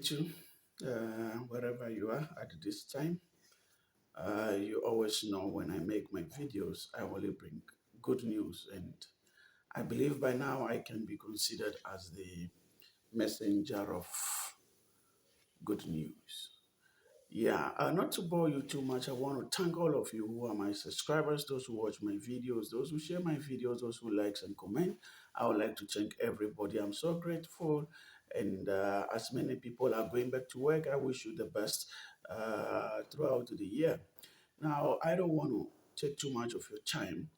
greet you wherever you are at this time. You always know when I make my videos, I only bring good news, and I believe by now I can be considered as the messenger of good news. Yeah, not to bore you too much, I want to thank all of you who are my subscribers, those who watch my videos, those who share my videos, those who likes and comment. I would like to thank everybody. I'm so grateful. And as many people are going back to work, I wish you the best throughout the year. Now, I don't want to take too much of your time.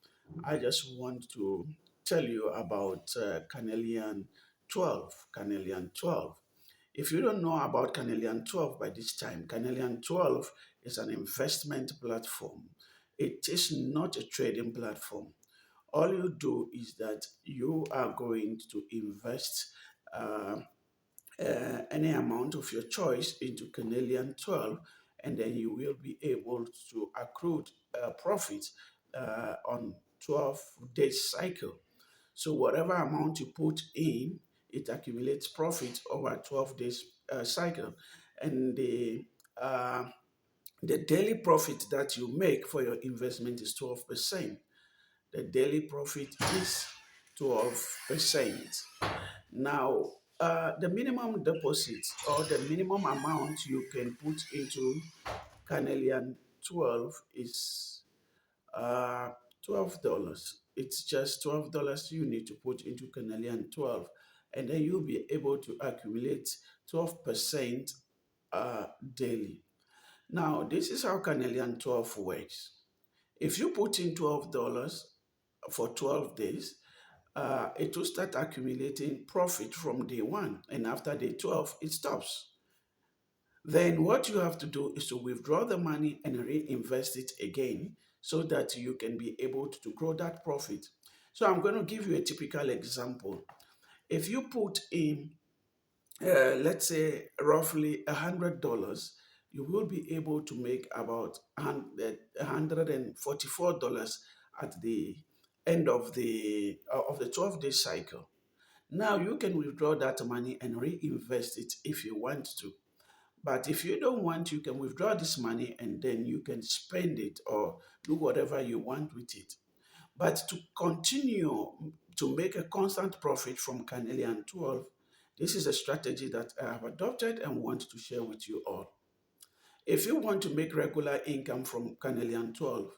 I just want to tell you about Carnelian 12. Carnelian 12. If you don't know about Carnelian 12 by this time, Carnelian 12 is an investment platform. It is not a trading platform. All you do is that you are going to invest uh, any amount of your choice into Canadian 12, and then you will be able to accrue profit on 12 days cycle. So whatever amount you put in, it accumulates profit over 12 days cycle. And the daily profit that you make for your investment is 12%. The daily profit is 12%. Now, the minimum deposit or the minimum amount you can put into Carnelian 12 is uh, $12. It's just $12 you need to put into Carnelian 12, and then you'll be able to accumulate 12% daily. Now, this is how Carnelian 12 works. If you put in $12 for 12 days, it will start accumulating profit from day one, and after day 12, it stops. Then what you have to do is to withdraw the money and reinvest it again so that you can be able to grow that profit. So I'm going to give you a typical example. If you put in, let's say, roughly $100, you will be able to make about $144 at the end of the 12-day cycle. Now you can withdraw that money and reinvest it if you want to. But if you don't want, you can withdraw this money and then you can spend it or do whatever you want with it. But to continue to make a constant profit from Carnelian 12, this is a strategy that I have adopted and want to share with you all. If you want to make regular income from Carnelian 12,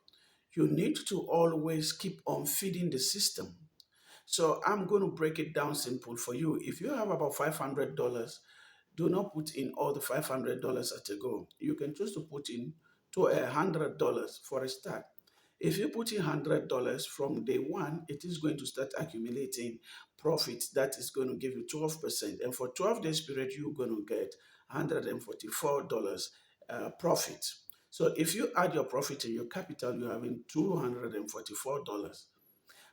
you need to always keep on feeding the system. So I'm going to break it down simple for you. If you have about $500, do not put in all the $500 at a go. You can choose to put in to $100 for a start. If you put in $100 from day one, it is going to start accumulating profit that is going to give you 12%. And for 12 days period, you're going to get $144 profit. So if you add your profit and your capital, you're having $244.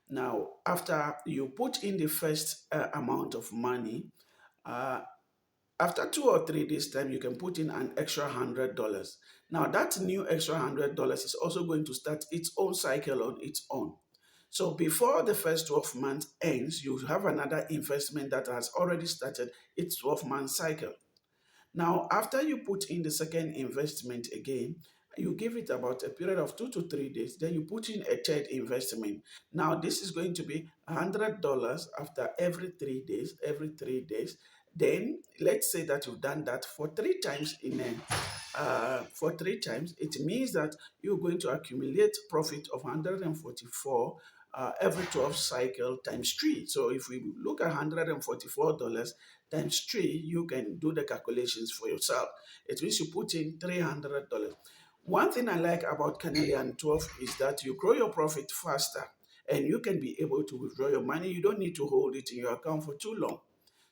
Now, after you put in the first amount of money, uh, after 2 or 3 days time, you can put in an extra $100. Now that new extra $100 is also going to start its own cycle on its own. So before the first 12 months ends, you have another investment that has already started its 12-month cycle. Now, after you put in the second investment again, you give it about a period of 2 to 3 days, then you put in a third investment. Now, this is going to be $100 after every 3 days, every 3 days. Then let's say that you've done that for 3 times for 3 times, it means that you're going to accumulate profit of 144 every 12 cycle times 3. So if we look at $144 times 3, you can do the calculations for yourself. It means you put in $300. One thing I like about Canadian 12 is that you grow your profit faster and you can be able to withdraw your money. You don't need to hold it in your account for too long.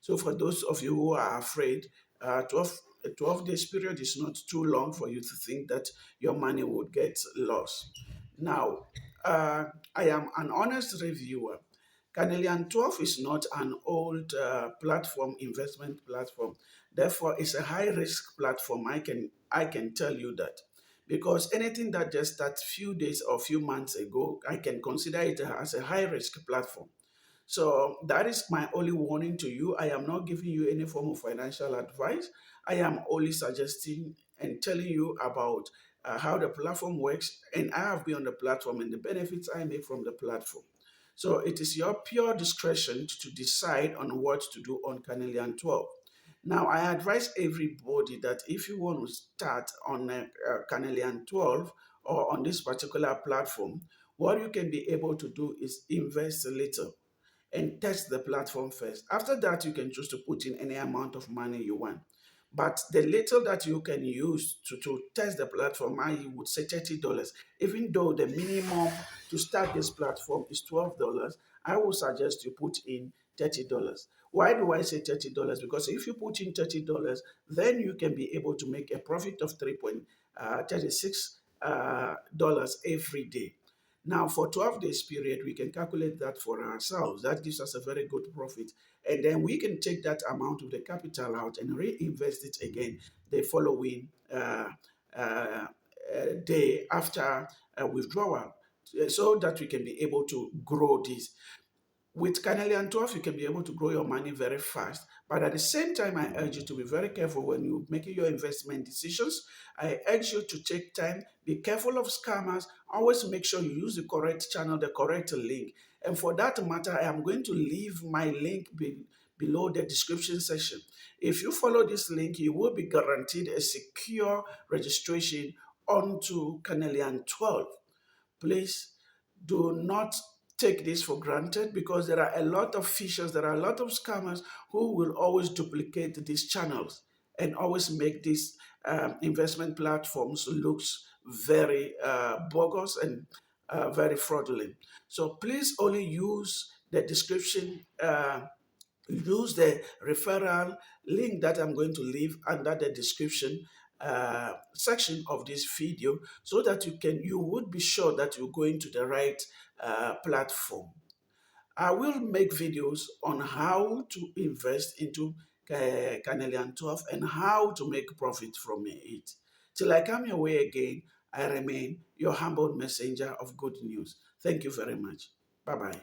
So for those of you who are afraid, 12 days period is not too long for you to think that your money would get lost. Now, I am an honest reviewer. Carnelian 12 is not an old investment platform. Therefore, it's a high risk platform. I can tell you that. Because anything that just starts few days or few months ago, I can consider it as a high risk platform. So that is my only warning to you. I am not giving you any form of financial advice. I am only suggesting and telling you about how the platform works, and I have been on the platform and the benefits I make from the platform. So it is your pure discretion to decide on what to do on Carnelian 12. Now, I advise everybody that if you want to start on Carnelian 12 or on this particular platform, what you can be able to do is invest a little and test the platform first. After that, you can choose to put in any amount of money you want. But the little that you can use to test the platform, I would say $30. Even though the minimum to start this platform is $12, I would suggest you put in $30. Why do I say $30? Because if you put in $30, then you can be able to make a profit of $3.36 every day. Now, for 12 days period, we can calculate that for ourselves. That gives us a very good profit. And then we can take that amount of the capital out and reinvest it again the following day after withdrawal, so that we can be able to grow this. With Carnelian 12, you can be able to grow your money very fast. But at the same time, I urge you to be very careful when you're making your investment decisions. I urge you to take time, be careful of scammers, always make sure you use the correct channel, the correct link. And for that matter, I am going to leave my link below the description section. If you follow this link, you will be guaranteed a secure registration onto Carnelian 12. Please do not take this for granted, because there are a lot of fishers, there are a lot of scammers who will always duplicate these channels and always make these investment platforms looks very bogus and very fraudulent. So please only use the description, use the referral link that I'm going to leave under the description section of this video, so that you would be sure that you're going to the right platform. I will make videos on how to invest into Carnelian 12 and how to make profit from it. Till I come your way again, I remain your humble messenger of good news. Thank you very much. Bye bye.